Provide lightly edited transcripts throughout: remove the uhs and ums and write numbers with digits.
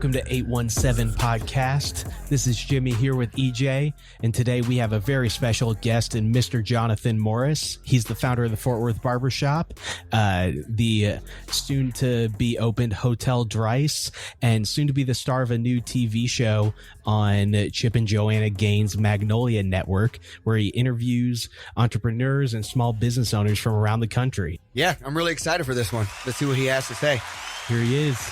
Welcome to 817 Podcast. This is Jimmy here with EJ, and today we have a very special guest in Mr. Jonathan Morris. He's the founder of the Fort Worth Barber Shop, the soon-to-be opened Hotel Dryce, and soon-to-be the star of a new TV show on Chip and Joanna Gaines' Magnolia Network, where he interviews entrepreneurs and small business owners from around the country. Yeah, I'm really excited for this one. Let's see what he has to say. Here he is.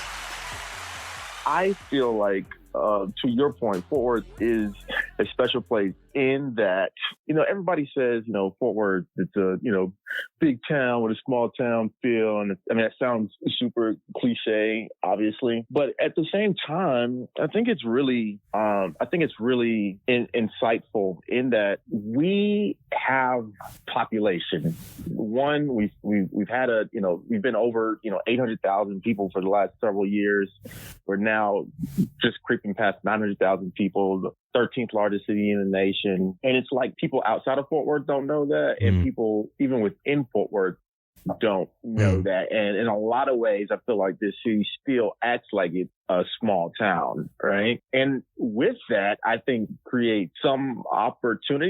I feel like, to your point, Fort Worth is a special place in that, everybody says, Fort Worth, it's a, big town with a small town feel. And that sounds super cliche, obviously. But at the same time, I think it's really insightful in that we have population. One, we've had we've been over, 800,000 people for the last several years. We're now just creeping past 900,000 people, the 13th largest city in the nation. And it's like people outside of Fort Worth don't know that. And people even within Fort Worth don't know that. And in a lot of ways, I feel like this city still acts like it's a small town, right? And with that, I think create a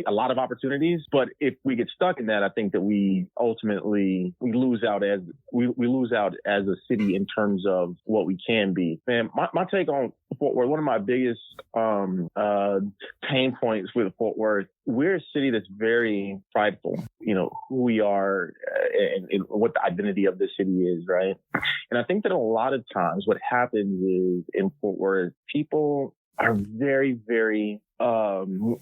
lot of opportunities. But if we get stuck in that, I think that we ultimately lose out as a city in terms of what we can be. Man, my take on Fort Worth, one of my biggest pain points with Fort Worth, we're a city that's very prideful, who we are and what the identity of the city is, right? And I think that a lot of times what happens is in Fort Worth, people are very, very nostalgic,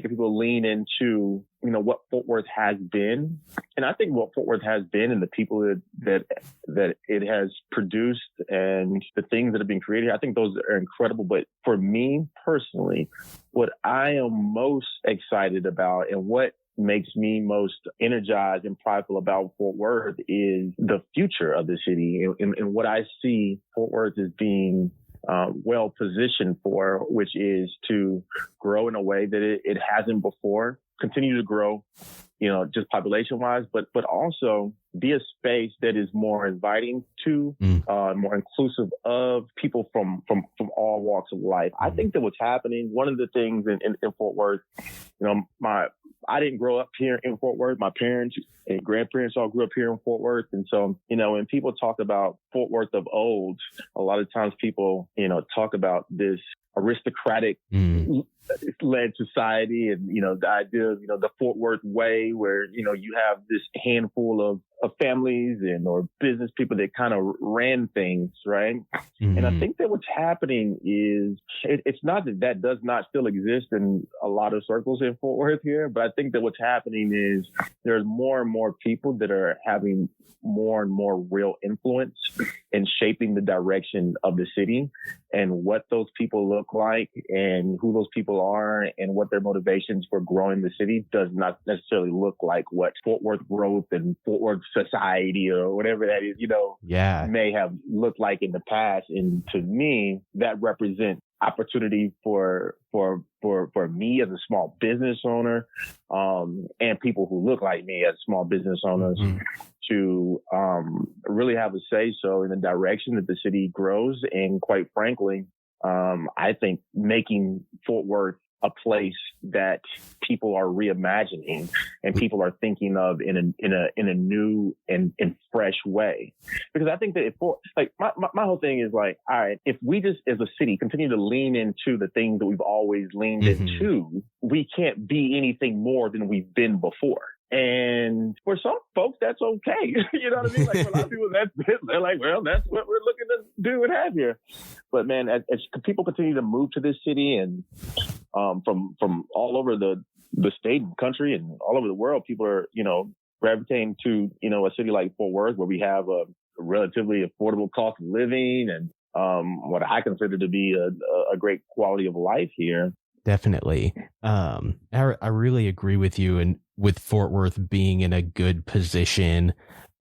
and people lean into, what Fort Worth has been. And I think what Fort Worth has been and the people that it has produced and the things that have been created, I think those are incredible. But for me personally, what I am most excited about and what makes me most energized and prideful about Fort Worth is the future of the city and what I see Fort Worth as being well positioned for, which is to grow in a way that it hasn't before, continue to grow, just population wise, but also be a space that is more inviting to, more inclusive of people from all walks of life. I think that what's happening, one of the things in Fort Worth, I didn't grow up here in Fort Worth. My parents and grandparents all grew up here in Fort Worth. And so, when people talk about Fort Worth of old, a lot of times people, talk about this aristocratic led society and, the idea of, the Fort Worth way where, you have this handful of families or business people that kind of ran things, right? And I think that what's happening is it's not that does not still exist in a lot of circles in Fort Worth here, but I think that what's happening is there's more and more people that are having more and more real influence in shaping the direction of the city and what those people look like and who those people are and what their motivations for growing the city does not necessarily look like what Fort Worth growth and Fort Worth society or whatever that is, may have looked like in the past. And to me, that represents opportunity for me as a small business owner, and people who look like me as small business owners to really have a say so in the direction that the city grows. And quite frankly, I think making Fort Worth a place that people are reimagining and people are thinking of in a new and fresh way. Because I think that my whole thing is like, all right, if we just as a city continue to lean into the things that we've always leaned into, we can't be anything more than we've been before. And for some folks, that's okay. You know what I mean? Like for a lot of people, they're like, well, that's what we're looking to do and have here. But man, as people continue to move to this city and from all over the state and country and all over the world, people are, gravitating to, a city like Fort Worth where we have a relatively affordable cost of living and what I consider to be a great quality of life here. Definitely. I really agree with you and with Fort Worth being in a good position.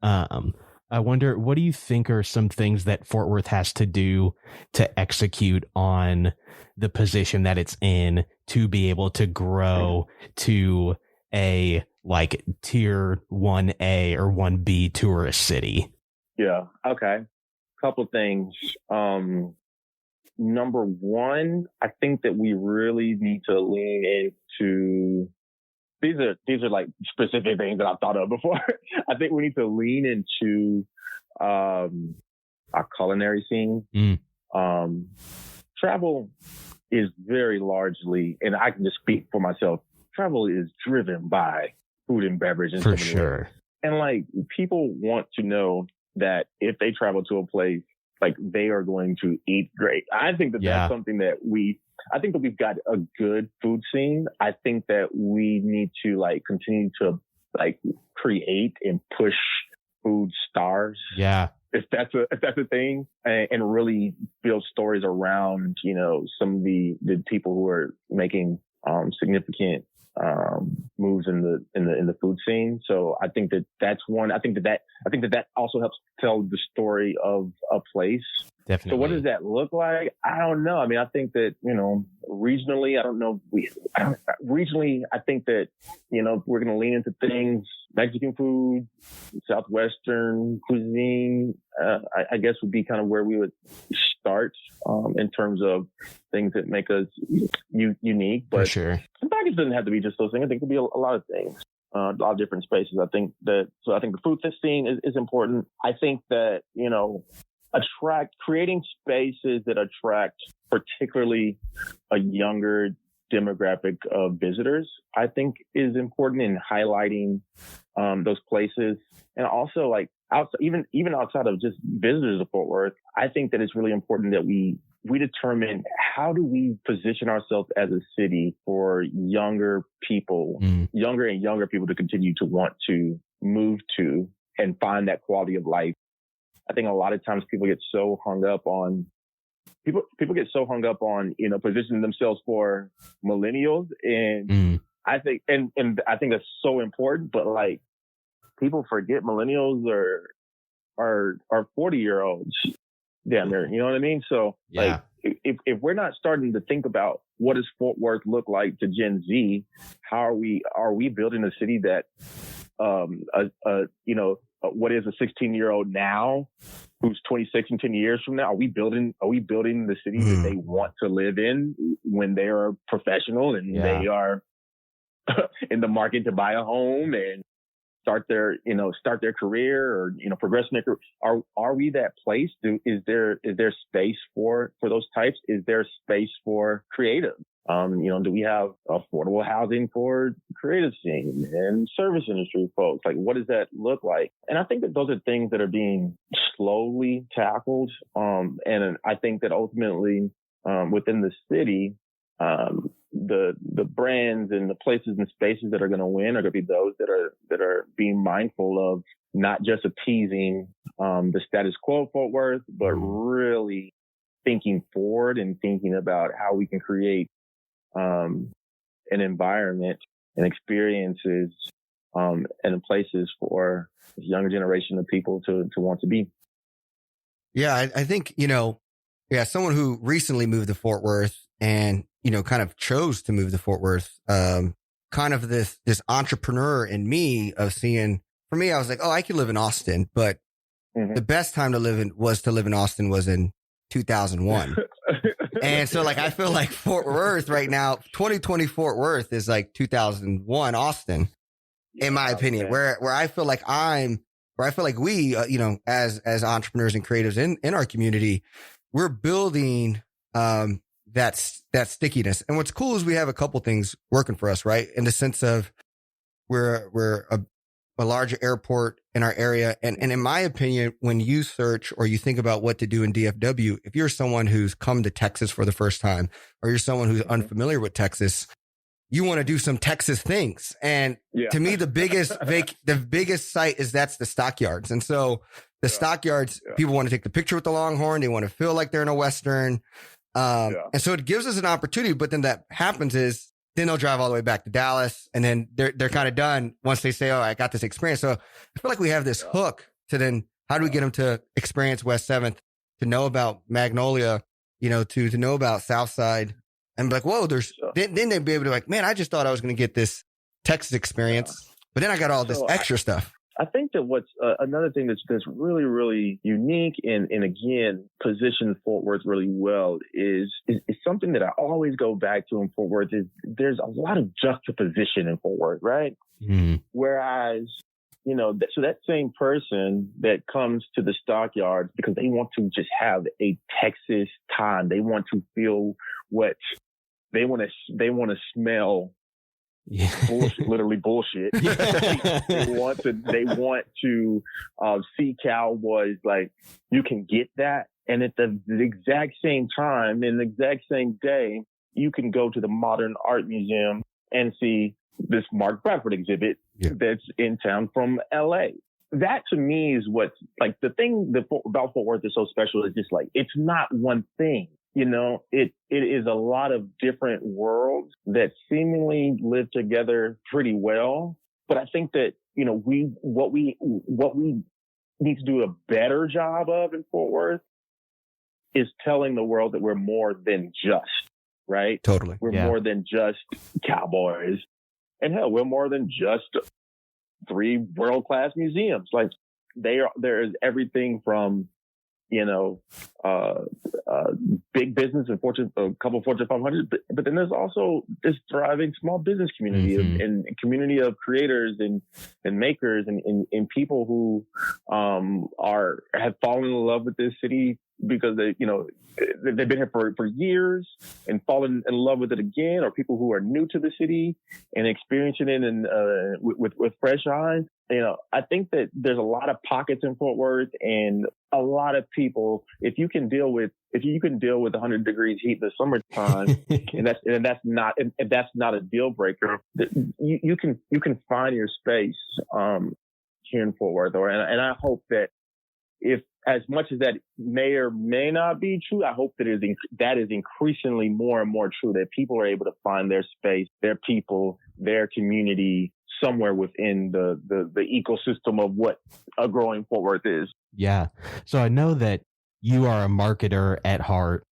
I wonder, what do you think are some things that Fort Worth has to do to execute on the position that it's in to be able to grow to a like tier 1A or 1B tourist city? Yeah. Okay. Couple things. number one, I think that we really need to lean into these are like specific things that I've thought of before. I think we need to lean into our culinary scene. Travel is very largely, and I can just speak for myself, travel is driven by food and beverage. And for sure. And like, people want to know that if they travel to a place, like, they are going to eat great. I think that that's something that I think that we've got a good food scene. I think that we need to like continue to like create and push food stars. Yeah. If that's a thing, and really build stories around, you know, some of the people who are making significant moves in the food scene. So I think that that's one. I think that also helps tell the story of a place. Definitely. So what does that look like? I don't know. I mean, I think that, you know, regionally, I don't know. Regionally, I think that, you know, we're going to lean into things, Mexican food, Southwestern cuisine, I guess would be kind of where we would start in terms of things that make us unique. But for sure. The package doesn't have to be just those things. I think it could be a lot of things. A lot of different spaces. I think the food scene is important. I think that, you know, creating spaces that attract particularly a younger demographic of visitors, I think is important in highlighting those places. And also, like, even outside of just visitors of Fort Worth, I think that it's really important that we determine, how do we position ourselves as a city for younger and younger people to continue to want to move to and find that quality of life. I think a lot of times people get so hung up on, you know, positioning themselves for millennials. And I think, and I think that's so important, but like, people forget millennials are 40-year-olds down there. You know what I mean? So like, if we're not starting to think about what does Fort Worth look like to Gen Z, how are we building a city that, you know, what is a 16-year-old now who's 26 in 10 years from now? Are we building the city that they want to live in when they are professional and they are in the market to buy a home and start their career, or, you know, progress in their career? Are we that place? Is there space for those types? Is there space for creative? You know, do we have affordable housing for creative scene and service industry folks? Like, what does that look like? And I think that those are things that are being slowly tackled. And I think that ultimately, within the city, the brands and the places and spaces that are going to win are going to be those that are being mindful of not just appeasing the status quo of Fort Worth, but really thinking forward and thinking about how we can create an environment and experiences and places for this younger generation of people to want to be. Yeah, I think, you know, someone who recently moved to Fort Worth and, you know, kind of chose to move to Fort Worth, kind of this entrepreneur in me of seeing, for me, I was like, oh, I could live in Austin, but the best time to live in Austin was in 2001. And so, like, I feel like Fort Worth right now, 2020 Fort Worth is like 2001 Austin, in my opinion, where I feel like we, you know, as entrepreneurs and creatives in our community, we're building, that stickiness. And what's cool is we have a couple things working for us, right? In the sense of we're a larger airport in our area. And in my opinion, when you search or you think about what to do in DFW, if you're someone who's come to Texas for the first time, or you're someone who's unfamiliar with Texas, you want to do some Texas things. And to me, the biggest site that's the stockyards. And so the stockyards, people want to take the picture with the Longhorn. They want to feel like they're in a Western. And so it gives us an opportunity, but then that happens is then they'll drive all the way back to Dallas, and then they're kind of done once they say, oh, I got this experience. So I feel like we have this hook to then, how do we get them to experience West 7th, to know about Magnolia, you know, to know about Southside, and be like, whoa, then they'd be able to like, man, I just thought I was going to get this Texas experience, but then I got all this extra stuff. I think that what's another thing that's really, really unique and again, positions Fort Worth really well is something that I always go back to in Fort Worth is there's a lot of juxtaposition in Fort Worth, right? Mm. Whereas, so that same person that comes to the stockyards because they want to just have a Texas time, they want to feel what they want to smell. Yeah. Bullshit, literally bullshit. They want to see cowboys. Like, you can get that, and at the exact same time, in the exact same day, you can go to the Modern Art Museum and see this Mark Bradford exhibit that's in town from LA. That to me is what's like the thing about Fort Worth is so special. Is just like, it's not one thing. It is a lot of different worlds that seemingly live together pretty well. But I think that, what we need to do a better job of in Fort Worth is telling the world that we're more than just, right? Totally. We're more than just cowboys. And hell, we're more than just 3 world-class museums. Like, there is everything from, big business and a couple of Fortune 500, but then there's also this thriving small business community and community of creators and makers and people who have fallen in love with this city because they've been here for years and fallen in love with it again, or people who are new to the city and experiencing it with fresh eyes. I think that there's a lot of pockets in Fort Worth and a lot of people, if you can deal with 100 degrees heat in the summertime, and that's not a deal breaker, you can find your space here in Fort Worth. And I hope that, if as much as that may or may not be true, I hope that is increasingly more and more true, that people are able to find their space, their people, their community somewhere within the ecosystem of what a growing Fort Worth is. Yeah. So I know that you are a marketer at heart.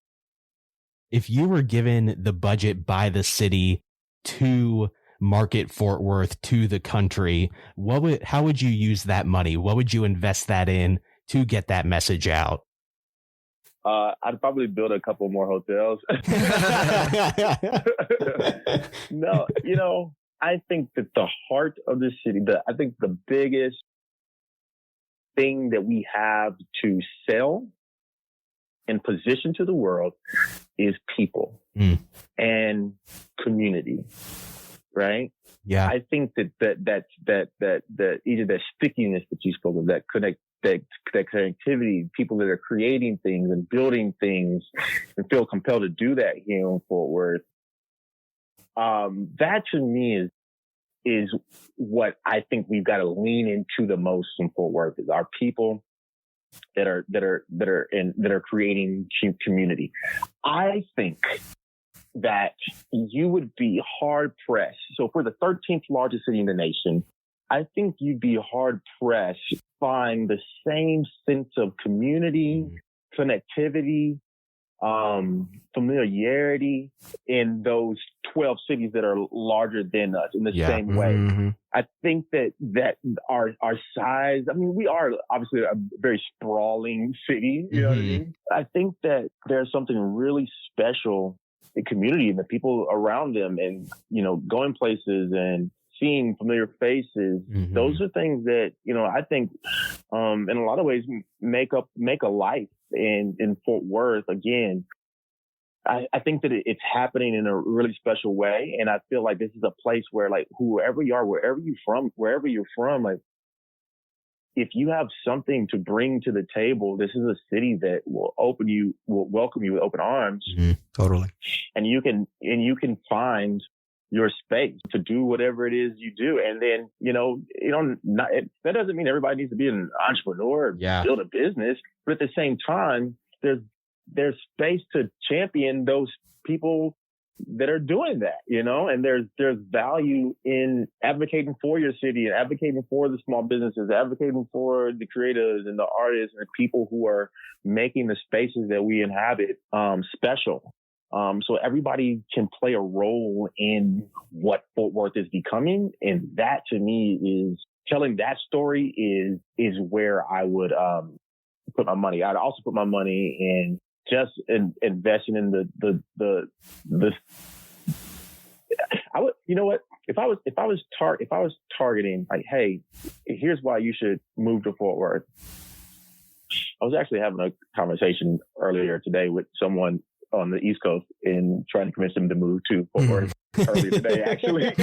If you were given the budget by the city to market Fort Worth to the country, how would you use that money? What would you invest that in to get that message out? I'd probably build a couple more hotels. No, I think that the heart of the city, I think the biggest thing that we have to sell and position to the world is people and community, right? Yeah. I think that either that stickiness that you spoke of, that connectivity, people that are creating things and building things and feel compelled to do that here in Fort Worth. That to me is what I think we've got to lean into the most in Fort Worth, is our people that are creating community. I think that you would be hard pressed. So if we're the 13th largest city in the nation, I think you'd be hard pressed to find the same sense of community, connectivity, familiarity in those 12 cities that are larger than us in the same way. Mm-hmm. I think that our size, I mean, we are obviously a very sprawling city, you know what I mean? I think that there's something really special in community and the people around them, and, going places and seeing familiar faces. Those are things that, I think, in a lot of ways make a life in Fort Worth. Again, I think that it's happening in a really special way. And I feel like this is a place where, like, whoever you are, wherever you're from, like, if you have something to bring to the table, this is a city that will welcome you with open arms. Totally. And you can find your space to do whatever it is you do. And then, that doesn't mean everybody needs to be an entrepreneur, build a business, but at the same time, there's space to champion those people that are doing that, and there's value in advocating for your city and advocating for the small businesses, advocating for the creatives and the artists and the people who are making the spaces that we inhabit special. So everybody can play a role in what Fort Worth is becoming. And that to me telling that story is where I would put my money. I'd also put my money in just investing in the I would, you know what? If I was targeting like, hey, here's why you should move to Fort Worth. I was actually having a conversation earlier today with someone on the East Coast and trying to convince them to move to Fort Worth earlier today, actually.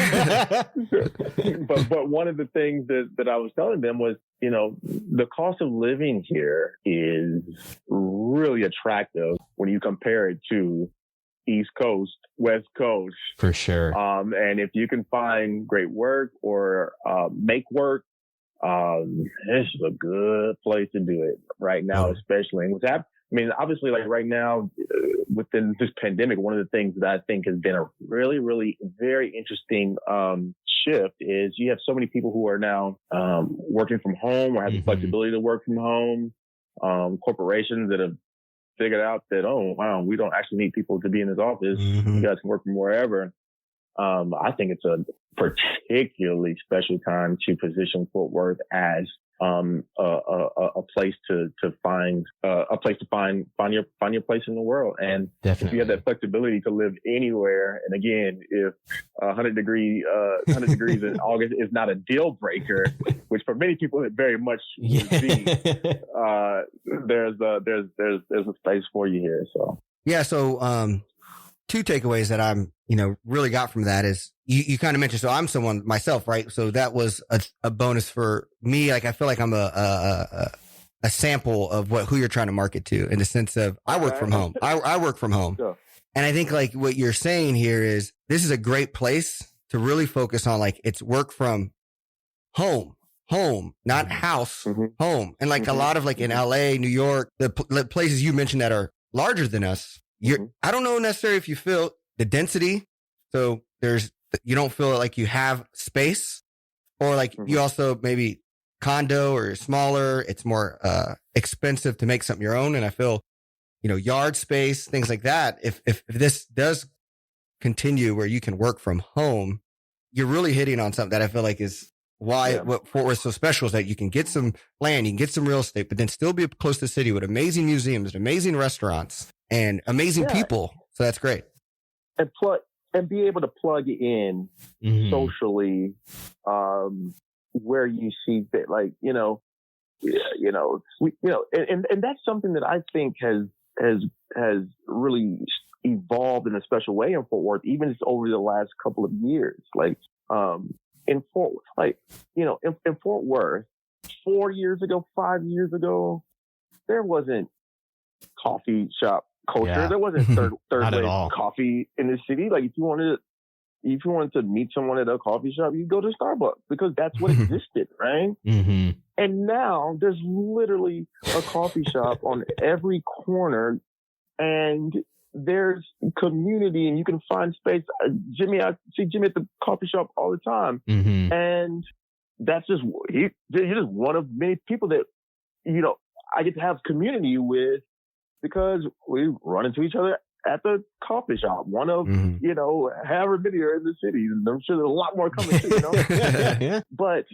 but one of the things that I was telling them was, you know, the cost of living here is really attractive when you compare it to East Coast, West Coast. For sure. And if you can find great work or make work, this is a good place to do it right now, especially. And what's happening, I mean, obviously, like right now, within this pandemic, one of the things that I think has been a really, really very interesting shift is you have so many people who are now working from home or have the flexibility to work from home. Corporations that have figured out that, oh, wow, we don't actually need people to be in this office. You guys can work from wherever. I think it's a particularly special time to position Fort Worth as a place to find your place in the world. And definitely, if you have that flexibility to live anywhere, and again, if 100 degrees in August is not a deal breaker, which for many people it very much would be, there's a space for you here. So yeah, so two takeaways that I'm, really got from that is you kind of mentioned, so I'm someone myself, right? So that was a bonus for me. Like, I feel like I'm a sample of who you're trying to market to, in the sense of I work from home. I work from home. Sure. And I think like what you're saying here is this is a great place to really focus on, like, it's work from home, not house, home. And like a lot of, like, in LA, New York, the places you mentioned that are larger than us, I don't know necessarily if you feel the density. So you don't feel like you have space, or like you also maybe condo or smaller. It's more expensive to make something your own. And I feel, yard space, things like that. If this does continue where you can work from home, you're really hitting on something that I feel like is why what Fort Worth is so special, is that you can get some land, you can get some real estate, but then still be close to the city with amazing museums, amazing restaurants, and amazing people. So that's great. And be able to plug in socially, where you see that, like, and that's something that I think has really evolved in a special way in Fort Worth, even just over the last couple of years. Like, in Fort Worth, 4 years ago, 5 years ago, there wasn't coffee shop culture. Yeah. There wasn't third wave all. coffee in the city. Like, if you wanted to meet someone at a coffee shop, you go to Starbucks because that's what existed, right? And now there's literally a coffee shop on every corner, and there's community, and you can find space. I see Jimmy at the coffee shop all the time, and that's just he's just one of many people that I get to have community with, because we run into each other at the coffee shop. One of, however many are in the city. And I'm sure there's a lot more coming too, But,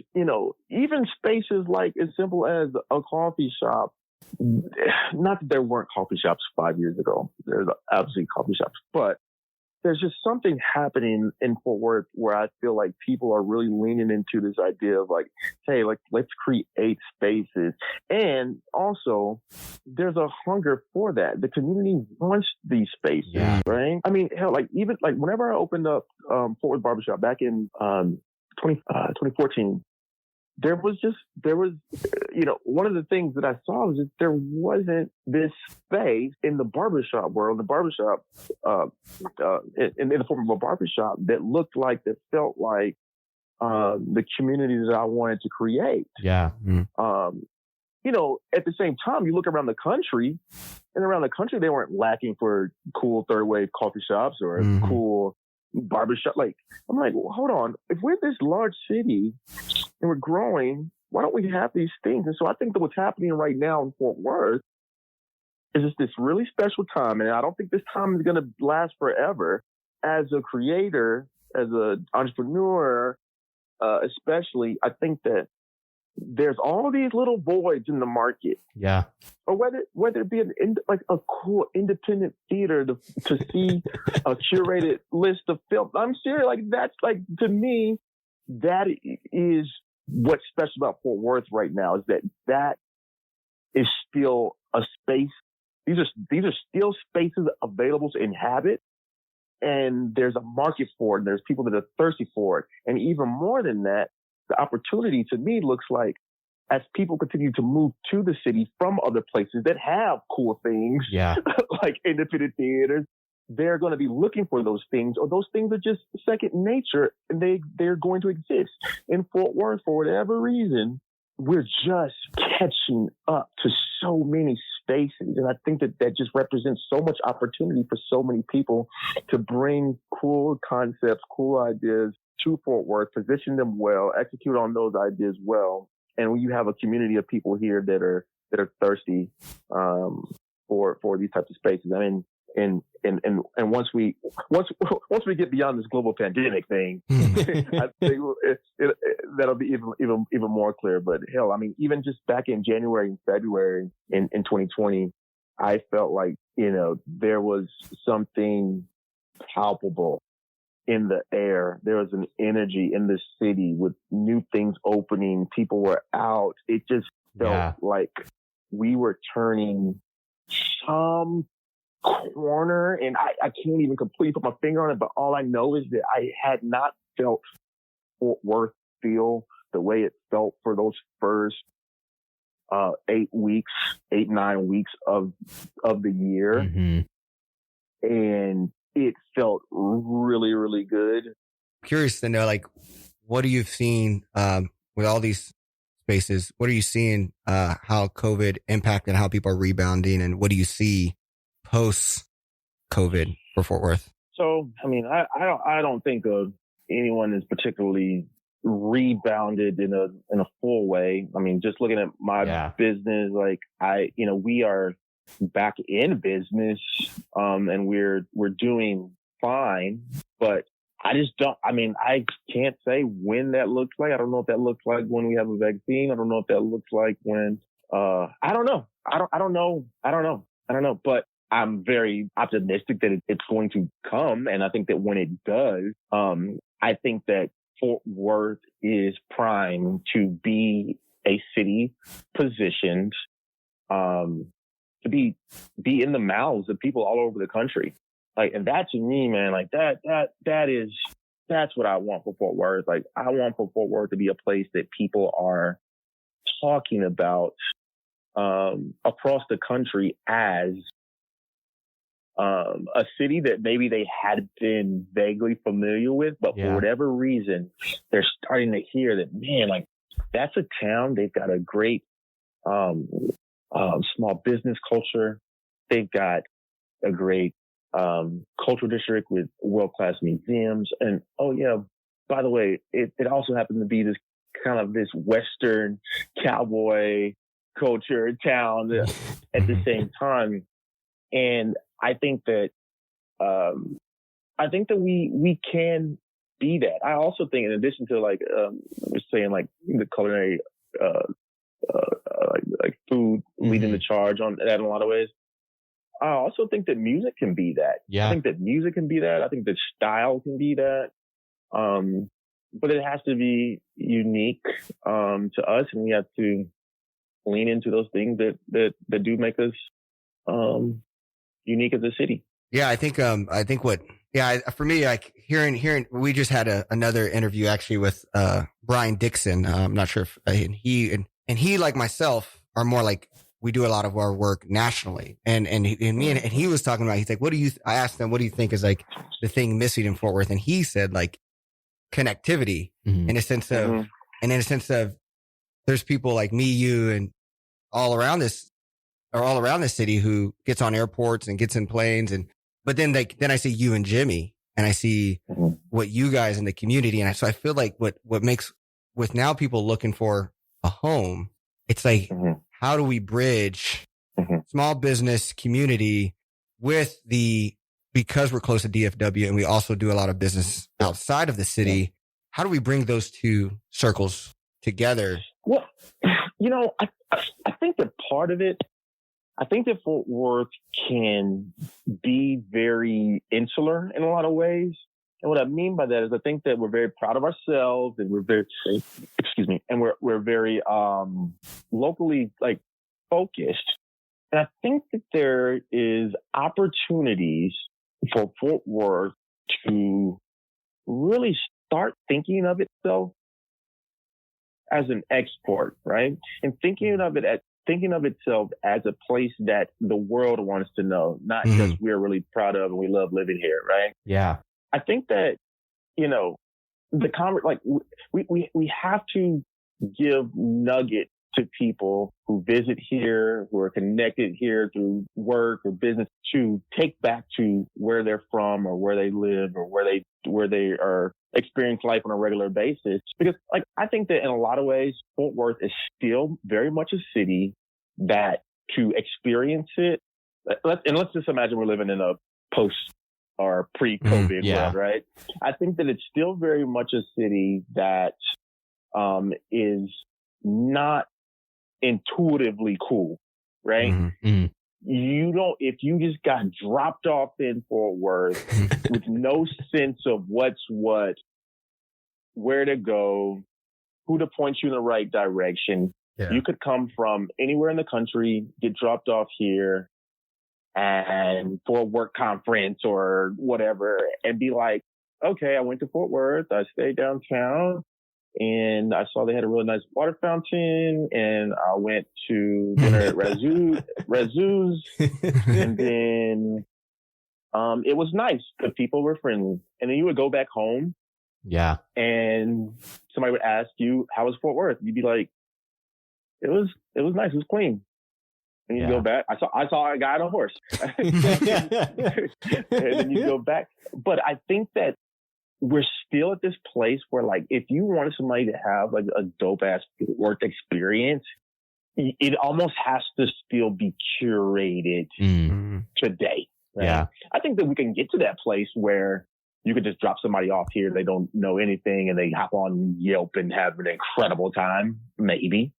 even spaces like as simple as a coffee shop, not that there weren't coffee shops 5 years ago. There's obviously coffee shops, but there's just something happening in Fort Worth where I feel like people are really leaning into this idea of, like, hey, like, let's create spaces. And also there's a hunger for that. The community wants these spaces, right? I mean, hell, like, even like whenever I opened up Fort Worth Barber Shop back in 2014, there was one of the things that I saw was that there wasn't this space in the barbershop world, in the form of a barbershop that looked like, that felt like the community that I wanted to create. Yeah. At the same time, you look around the country, they weren't lacking for cool third wave coffee shops or cool barbershop. Like, I'm like, well, hold on. If we're this large city and we're growing, why don't we have these things? And so I think that what's happening right now in Fort Worth is just this really special time. And I don't think this time is going to last forever. As a creator, as an entrepreneur, especially, I think that there's all these little voids in the market. Yeah. Or whether it be like a cool independent theater to see a curated list of films. I'm serious. Like that's like, to me, that is what's special about Fort Worth right now, is that is still a space. These are still spaces available to inhabit, and there's a market for it. And there's people that are thirsty for it. And even more than that, the opportunity to me looks like, as people continue to move to the city from other places that have cool things, like independent theaters, they're going to be looking for those things, or those things are just second nature, and they're going to exist. In Fort Worth, for whatever reason, we're just catching up to so many spaces. And I think that just represents so much opportunity for so many people to bring cool concepts, cool ideas to Fort Worth, position them well, execute on those ideas well. And when you have a community of people here that are thirsty for these types of spaces, I mean, and once we get beyond this global pandemic thing, I think that'll be even more clear. But hell, I mean, even just back in January and February in 2020, I felt like, there was something palpable in the air. There was an energy in the city with new things opening. People were out. It just felt like we were turning some corner, and I can't even completely put my finger on it, but all I know is that I had not felt Fort Worth feel the way it felt for those first 9 weeks of the year. Mm-hmm. And it felt really, really good. Curious to know, like, what are you seeing with all these spaces? What are you seeing how COVID impacted how people are rebounding, and what do you see post COVID for Fort Worth? So, I mean, I don't think of anyone is particularly rebounded in a full way. I mean, just looking at my business, like we are back in business, and we're doing fine, but I can't say when that looks like. I don't know if that looks like when we have a vaccine. I don't know if that looks like when, I don't know. I don't know, but I'm very optimistic that it's going to come. And I think that when it does, I think that Fort Worth is primed to be a city positioned, to be in the mouths of people all over the country. Like, and that to me, man, like that's what I want for Fort Worth. Like, I want for Fort Worth to be a place that people are talking about, across the country as, a city that maybe they had been vaguely familiar with, but for whatever reason, they're starting to hear that, man, like that's a town. They've got a great, small business culture. They've got a great, cultural district with world-class museums. And, oh yeah, by the way, it also happens to be this kind of this Western cowboy culture town at the same time. And I think that we can be that. I also think, in addition to like saying like the culinary like food leading the charge on that in a lot of ways, I also think that music can be that. Yeah. I think that music can be that. I think that style can be that. But it has to be unique to us, and we have to lean into those things that do make us unique as a city. Yeah, I think for me, like hearing, we just had another interview actually with Brian Dixon. I'm not sure if he like myself are more like, we do a lot of our work nationally, and he was talking about, he's like, I asked him, what do you think is like the thing missing in Fort Worth? And he said like connectivity, in a sense of there's people like me, you, and all around this city who gets on airports and gets in planes, but then I see you and Jimmy, and I see what you guys in the community, and so I feel like what makes, with now people looking for a home, it's like, how do we bridge small business community with because we're close to DFW and we also do a lot of business outside of the city, how do we bring those two circles together Well, I think that part of it, I think that Fort Worth can be very insular in a lot of ways. And what I mean by that is I think that we're very proud of ourselves and we're very, and we're very locally like focused. And I think that there is opportunities for Fort Worth to really start thinking of itself as an export, right? And thinking of itself as a place that the world wants to know, not just we're really proud of and we love living here, right? Yeah. I think that, we have to give nuggets to people who visit here, who are connected here through work or business, to take back to where they're from or where they live or where they are experience life on a regular basis. Because I think that in a lot of ways, Fort Worth is still very much a city that to experience it, let's just imagine we're living in a post or pre-COVID world, right? I think that it's still very much a city that is not intuitively cool, right? If you just got dropped off in Fort Worth with no sense of what's what, where to go, who to point you in the right direction, you could come from anywhere in the country, get dropped off here, and for a work conference or whatever, and be like, okay, I went to Fort Worth, I stayed downtown, and I saw they had a really nice water fountain, and I went to dinner at Razoo's, and then it was nice. The people were friendly. And then you would go back home. Yeah. And somebody would ask you, how was Fort Worth? You'd be like, it was nice. It was clean. And you go back. I saw a guy on a horse. And then you go back. But I think that we're still at this place where, like, if you wanted somebody to have like a dope ass work experience, it almost has to still be curated today. Right? Yeah. I think that we can get to that place where you could just drop somebody off here. They don't know anything and they hop on Yelp and have an incredible time. Maybe.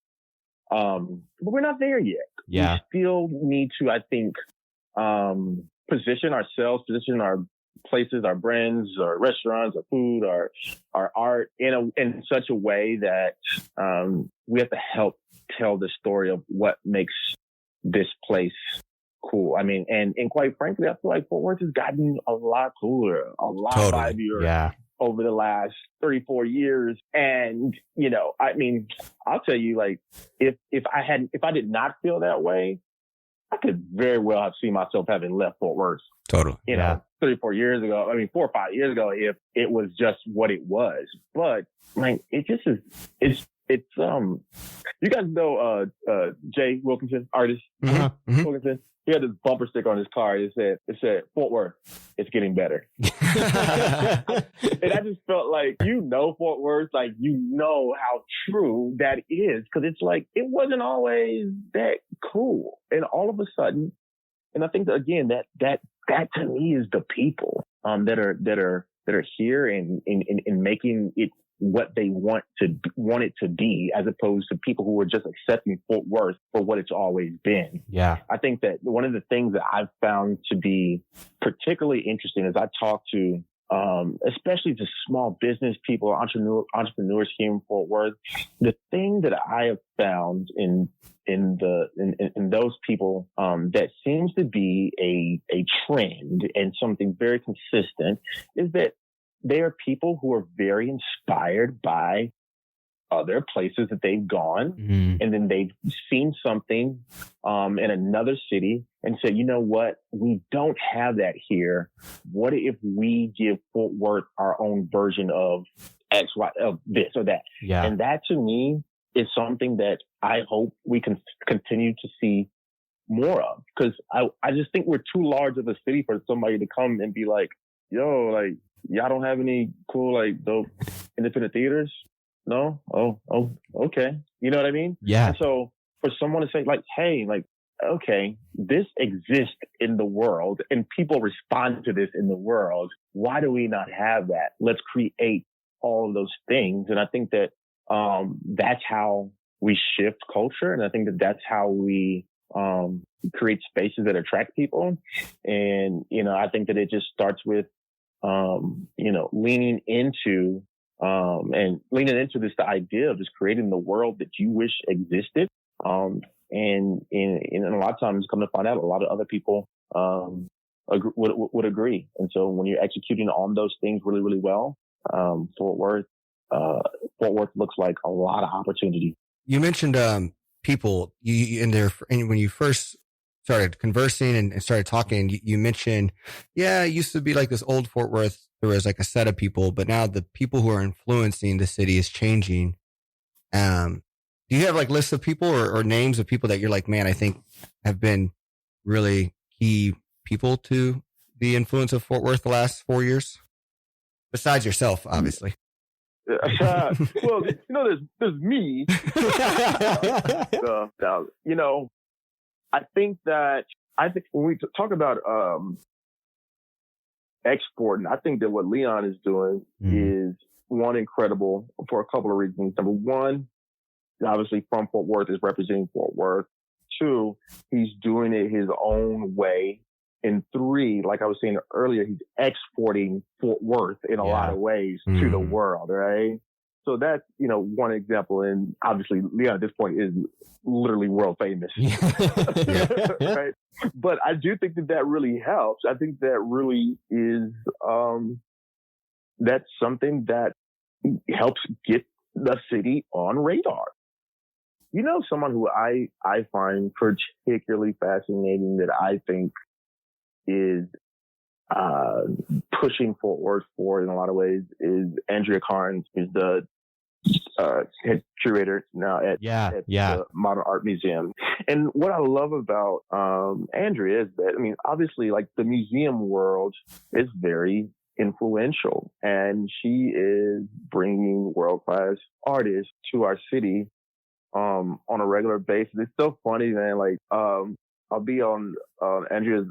But we're not there yet. Yeah. We still need to, I think, position ourselves, position our places, our brands, our restaurants, our food, our art in such a way that we have to help tell the story of what makes this place cool. I mean, and quite frankly, I feel like Fort Worth has gotten a lot cooler, a lot livelier over the last 34 years. And, I mean, I'll tell you, like, if I did not feel that way, I could very well have seen myself having left Fort Worth. Totally. 3 or 4 years ago. I mean, 4 or 5 years ago, if it was just what it was. But like, it just is. It's you guys know Jay Wilkinson, artist. Wilkinson. He had this bumper sticker on his car. It said Fort Worth, it's getting better. And I just felt like, Fort Worth, like, how true that is. Cause it's like, it wasn't always that cool. And all of a sudden, and I think that, again, that to me is the people, that are here and making it what they want it to be, as opposed to people who are just accepting Fort Worth for what it's always been. Yeah. I think that one of the things that I've found to be particularly interesting as I talk to, especially to small business people, entrepreneurs here in Fort Worth, the thing that I have found in those people, that seems to be a trend and something very consistent, is that they are people who are very inspired by other places that they've gone, and then they've seen something in another city and said, you know what, we don't have that here. What if we give Fort Worth our own version of X, Y, of this or that? Yeah. And that, to me, is something that I hope we can continue to see more of, because I just think we're too large of a city for somebody to come and be like, yo, like, y'all don't have any cool, like, dope independent theaters? No? Oh, okay. You know what I mean? Yeah. And so for someone to say, like, hey, like, okay, this exists in the world and people respond to this in the world. Why do we not have that? Let's create all of those things. And I think that that's how we shift culture. And I think that that's how we create spaces that attract people. And, I think that it just starts with, leaning into this the idea of just creating the world that you wish existed. And a lot of times, come to find out, a lot of other people would agree. And so when you're executing on those things really, really well, Fort Worth looks like a lot of opportunity. You mentioned people and when you first started conversing and started talking, you mentioned, it used to be like this old Fort Worth. There was like a set of people, but now the people who are influencing the city is changing. Do you have like lists of people or names of people that you're like, man, I think have been really key people to the influence of Fort Worth the last 4 years? Besides yourself, obviously. Well, there's me. I think when we talk about exporting, I think that what Leon is doing is one, incredible for a couple of reasons. Number one, obviously from Fort Worth, is representing Fort Worth. Two, he's doing it his own way. And three, like I was saying earlier, he's exporting Fort Worth in a lot of ways to the world, right? So that's, one example. And obviously Leon at this point is literally world famous. Right? But I do think that really helps. I think that really is, that's something that helps get the city on radar. Someone who I find particularly fascinating that I think is pushing Fort Worth forward in a lot of ways is Andrea Carnes, who's the head curator now at the Modern Art Museum. And what I love about Andrea is that, obviously, like, the museum world is very influential, and she is bringing world-class artists to our city on a regular basis. It's so funny, man. Like, I'll be on Andrea's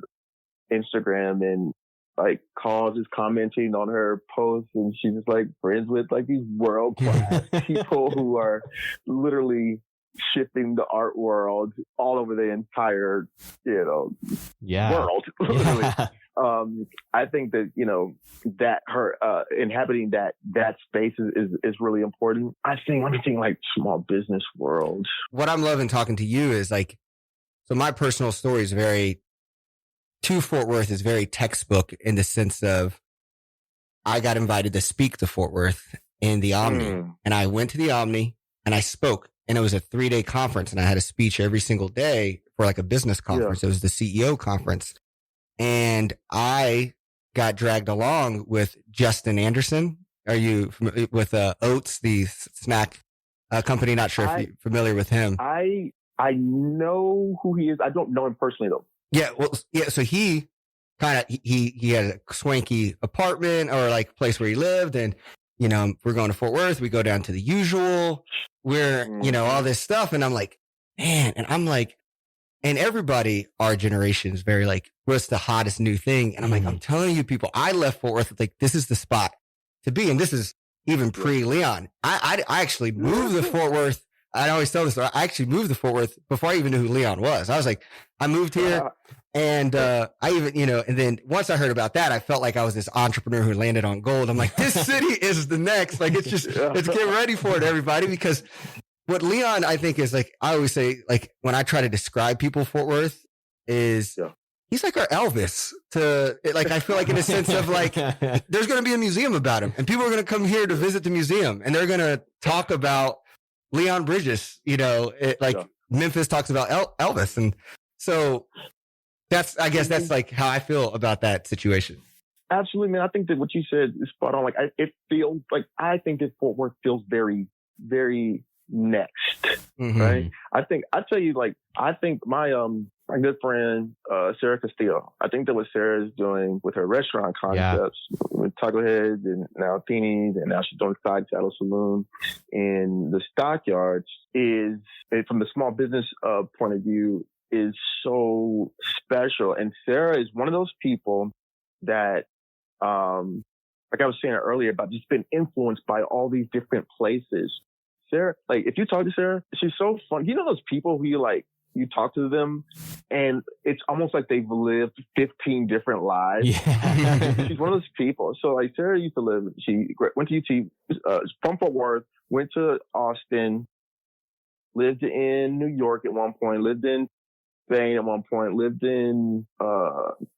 Instagram, and like Cause is commenting on her posts, and she's just like friends with like these world class people who are literally shifting the art world all over the entire world. I think that that her inhabiting that space is really important. I think anything like small business world. What I'm loving talking to you is like, so my personal story is to Fort Worth is very textbook in the sense of I got invited to speak to Fort Worth in the Omni, and I went to the Omni and I spoke, and it was a 3-day conference, and I had a speech every single day for like a business conference. It was the CEO conference, and I got dragged along with Justin Anderson. Are you familiar with Oats, the snack company? Not sure if you're familiar with him. I know who he is. I don't know him personally though. Yeah, well, yeah. So he had a swanky apartment or like place where he lived, and we're going to Fort Worth. We go down to the Usual, where all this stuff, and I'm like, man, and I'm like, and everybody, our generation is very like, what's the hottest new thing? And I'm like, I'm telling you, people, I left Fort Worth like this is the spot to be, and this is even pre Leon. I actually moved to Fort Worth. I always tell this story. I actually moved to Fort Worth before I even knew who Leon was. I was like, I moved here, and I even, and then once I heard about that, I felt like I was this entrepreneur who landed on gold. I'm like, this city is the next. Like, it's just, let's get ready for it, everybody. Because what Leon, I think, is like, I always say, like, when I try to describe people, Fort Worth is, he's like our Elvis I feel like in a sense of like, there's going to be a museum about him, and people are going to come here to visit the museum, and they're going to talk about Leon Bridges, Memphis talks about Elvis. And so I guess that's like how I feel about that situation. Absolutely, man. I think that what you said is spot on. Like, it feels like, I think that Fort Worth feels very, very next, right? I think my good friend, Sarah Castillo, I think that what Sarah is doing with her restaurant concepts with Taco Heads and now Teenies, and now she's doing Side Saddle Saloon in the Stockyards is, from the small business point of view, is so special. And Sarah is one of those people that, like I was saying earlier, about just been influenced by all these different places. Sarah, like if you talk to Sarah, she's so fun. You know those people who you talk to them and it's almost like they've lived 15 different lives. Yeah. She's one of those people. So like Sarah used to live, she went to UT, from Fort Worth, went to Austin, lived in New York at one point, lived in Spain at one point, lived in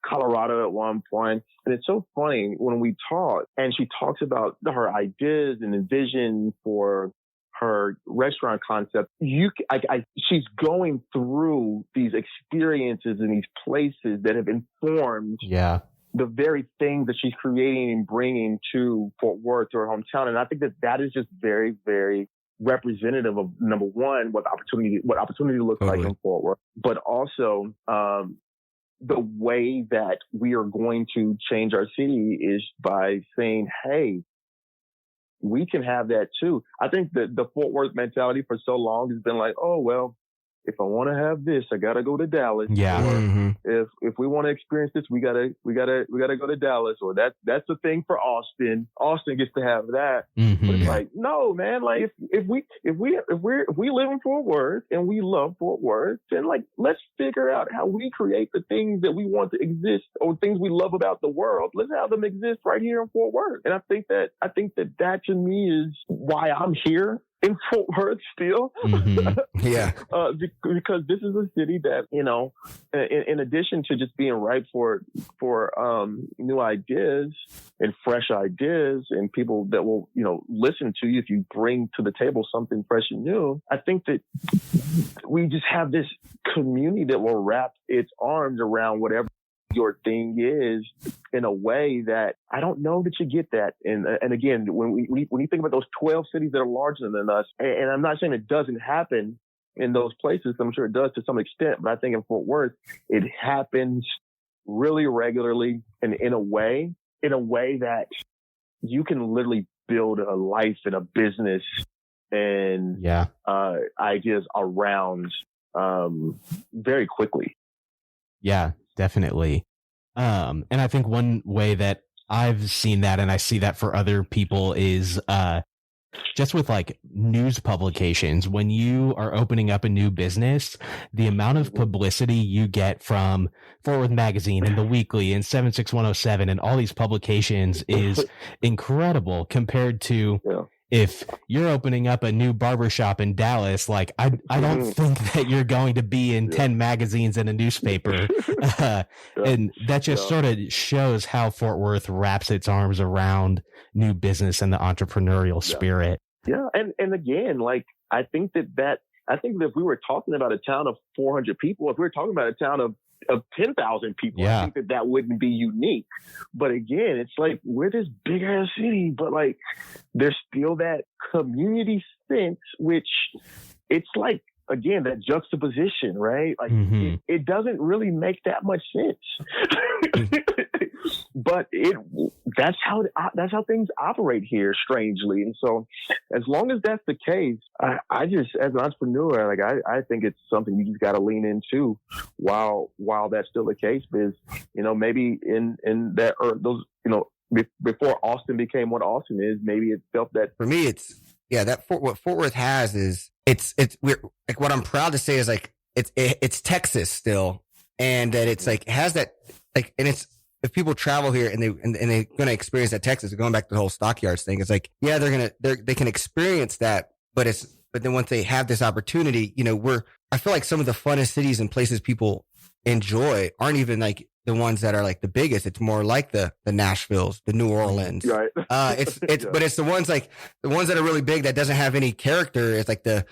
Colorado at one point. And it's so funny when we talk and she talks about her ideas and vision for her restaurant concept. She's going through these experiences in these places that have informed the very thing that she's creating and bringing to Fort Worth, to her hometown. And I think that is just very, very representative of, number one, what opportunity looks like in Fort Worth, but also the way that we are going to change our city is by saying, hey, we can have that too. I think that the Fort Worth mentality for so long has been like, oh, well, if I want to have this, I got to go to Dallas. Yeah. Or if we want to experience this, we gotta go to Dallas. Or that's the thing for Austin. Austin gets to have that. But it's like, no, man, like if we live in Fort Worth and we love Fort Worth, then like, let's figure out how we create the things that we want to exist or things we love about the world. Let's have them exist right here in Fort Worth. And I think that to me is why I'm here in Fort Worth still. Because this is a city that, you know, in addition to just being ripe for new ideas and fresh ideas and people that will, you know, listen to you if you bring to the table something fresh and new, I think that we just have this community that will wrap its arms around whatever your thing is in a way that I don't know that you get that. And again, when you think about those 12 cities that are larger than us, and I'm not saying it doesn't happen in those places, I'm sure it does to some extent, but I think in Fort Worth, it happens really regularly and in a way that you can literally build a life and a business and ideas around very quickly. Yeah, definitely. And I think one way that I've seen that, and I see that for other people, is just with like news publications. When you are opening up a new business, the amount of publicity you get from Fort Worth Magazine and The Weekly and 76107 and all these publications is incredible compared to if you're opening up a new barbershop in Dallas. Like, I don't think that you're going to be in 10 magazines and a newspaper. And that just sort of shows how Fort Worth wraps its arms around new business and the entrepreneurial spirit. Yeah. And again, like, I think that if we were talking about a town of 400 people, if we were talking about a town of 10,000 people, I think that wouldn't be unique. But again, it's like, we're this big ass city, but like, there's still that community sense, which it's like, again, that juxtaposition, right? Like, it doesn't really make that much sense. But that's how things operate here, strangely. And so, as long as that's the case, I just, as an entrepreneur, like I think it's something you just got to lean into while that's still the case. Because, you know, maybe in that, or those, you know, before Austin became what Austin is, maybe it felt that. For me, it's what Fort Worth has is we're like, what I'm proud to say is like it's Texas still, and that it's like, it has that, like, and it's, if people travel here and they're going to experience that Texas, going back to the whole stockyards thing, it's like, yeah, they can experience that, but then once they have this opportunity, you know, I feel like some of the funnest cities and places people enjoy aren't even like the ones that are like the biggest. It's more like the Nashvilles, the New Orleans. Right. But it's the ones that are really big that doesn't have any character. It's like the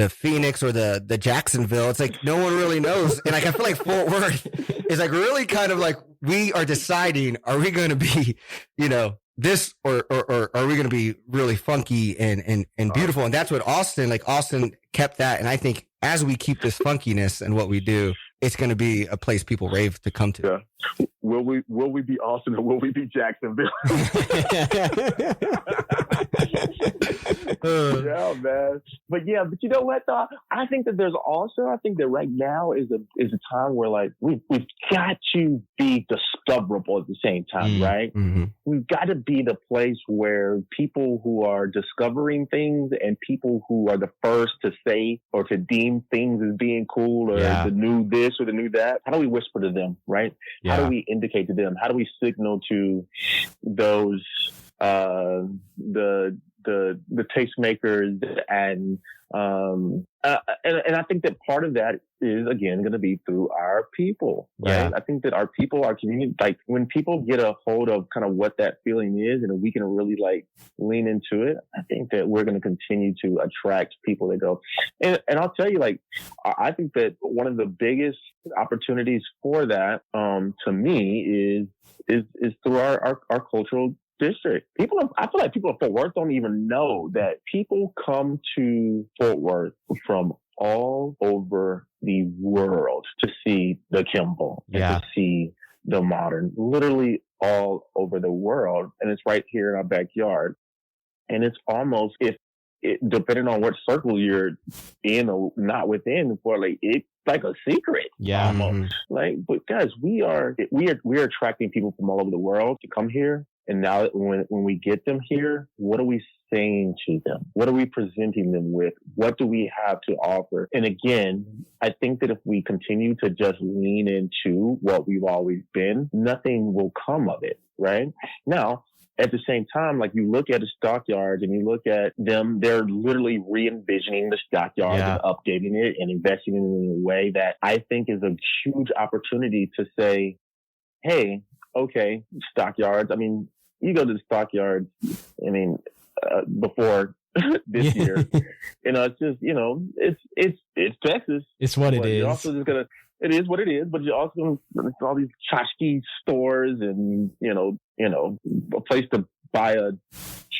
Phoenix or the Jacksonville. It's like no one really knows. And like, I feel like Fort Worth is like really kind of like, we are deciding, are we going to be, you know, this or are we going to be really funky and beautiful? And that's what Austin kept that. And I think as we keep this funkiness and what we do, it's going to be a place people rave to come to. Yeah. Will we be Austin or will we be Jacksonville? Yeah, man. But you know what though? I think that right now is a time where like we've got to be the discoverable at the same time, right? Mm-hmm. We've got to be the place where people who are discovering things and people who are the first to say or to deem things as being cool or the new this or the new that, how do we whisper to them, right? How do we indicate to them? How do we signal to those the tastemakers and I think that part of that is again going to be through our people, right? I think that our people, our community, like when people get a hold of kind of what that feeling is, and we can really like lean into it, I think that we're going to continue to attract people that go. And I'll tell you, like, I think that one of the biggest opportunities for that, to me, is through our cultural district. I feel like people in Fort Worth don't even know that people come to Fort Worth from all over the world to see the Kimball and to see the Modern, literally all over the world. And it's right here in our backyard. And it's almost, depending on what circle you're in or not within, for like, it's like a secret. Yeah. Almost. Like, but guys, we are attracting people from all over the world to come here. And now when we get them here, what are we saying to them? What are we presenting them with? What do we have to offer? And again, I think that if we continue to just lean into what we've always been, nothing will come of it, right? Now, at the same time, like you look at the stockyards and you look at them, they're literally re-envisioning the stockyards and updating it and investing in it in a way that I think is a huge opportunity to say, hey, okay, stockyards. I mean, you go to the stockyards, I mean, before this year, it's just, it's Texas. It's what it is. You're also just it is what it is, but you're also going to all these tchotchke stores and, a place to buy a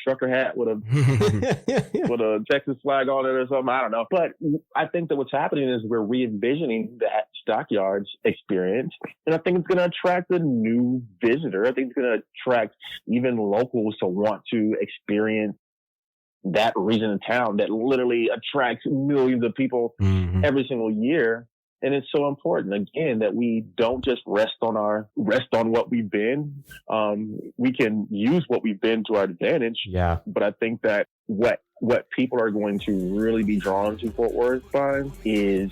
trucker hat with a Texas flag on it or something. I don't know. But I think that what's happening is we're re-envisioning that stockyards experience. And I think it's going to attract a new visitor. I think it's going to attract even locals to want to experience that region of town that literally attracts millions of people every single year. And it's so important, again, that we don't just rest on what we've been. We can use what we've been to our advantage. Yeah. But I think that what people are going to really be drawn to Fort Worth by is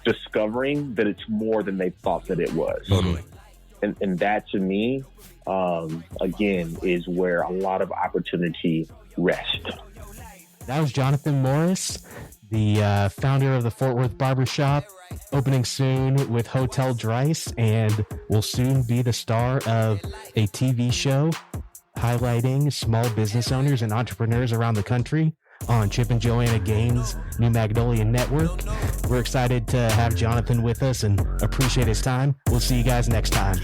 discovering that it's more than they thought that it was. Totally. And that, to me, again, is where a lot of opportunity rests. That was Jonathan Morris, the founder of the Fort Worth Barber Shop, opening soon with Hotel Dryce, and will soon be the star of a TV show highlighting small business owners and entrepreneurs around the country on Chip and Joanna Gaines' New Magnolia Network. We're excited to have Jonathan with us and appreciate his time. We'll see you guys next time.